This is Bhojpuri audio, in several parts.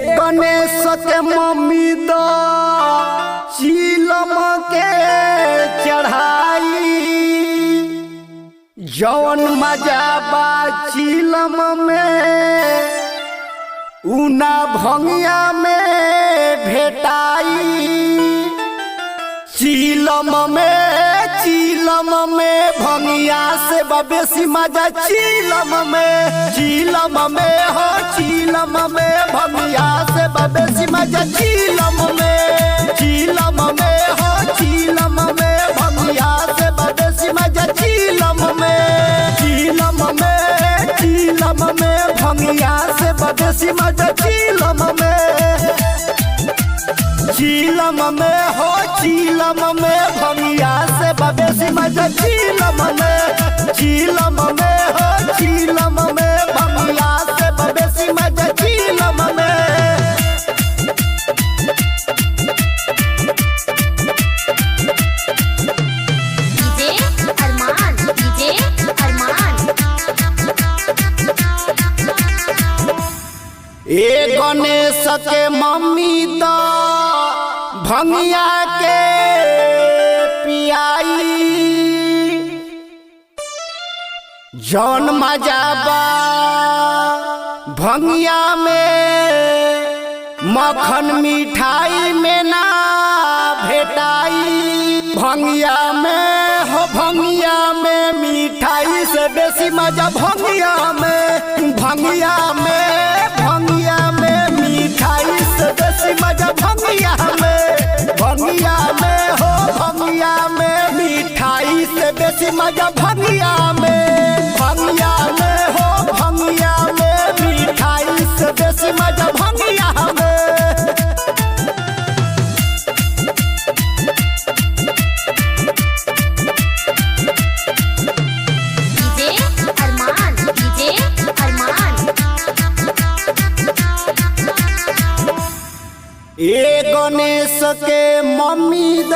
गणेश के मम्मी द चीलम के चढ़ाई जौन मजा बा चीलम में उना भंगिया में भेटाई। चीलम में भंगिया से बेसी मजा चीलम में हो चीलम में भंगिया से बेसी मजा चीलम में हो चीलम में भंगिया से बेसी मजा चीलम में भंगिया से बेसी मजा चीलम में हो चीलम में भंगिया से बेसी मजा चीलम में हो चीलम में भंगिया से बेसी मजा चीलम में। ए गणेश के मम्मी द भंगिया के पियाई जौन मजा बा भंगिया में मक्खन मिठाई में ना भेटाई। भंगिया में मिठाई से बेसी मजा भंगिया में मिठाई से बेसी मजा भंगिया में हो भंगिया में मिठाई से बेसी मजा भंगिया में हो भंगिया में मिठाई से बेसी मजा भंगिया में। ए गणेश के मम्मी द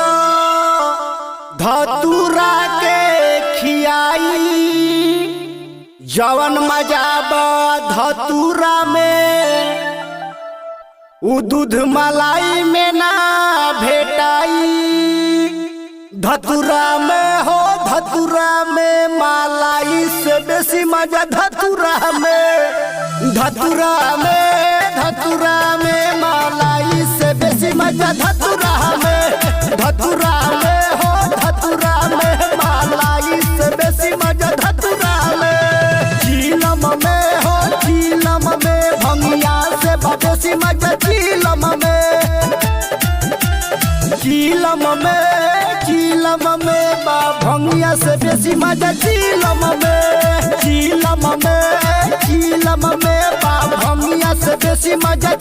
धतूरा के खियाई जवन मजा बा धतूरा में उ दूध मलाई में ना भेटाई। धतूरा में मलाई से बेसी मजा धतूरा में मलाई से बेसी मजा धतूरा में हो धतूरा में मलाई से बेसी मजा धतूरा में। चीलम में भंगिया से बेसी मजा चीलम में बा भंगिया से बेसी मजा चीलम में बा भंगिया से बेसी मजा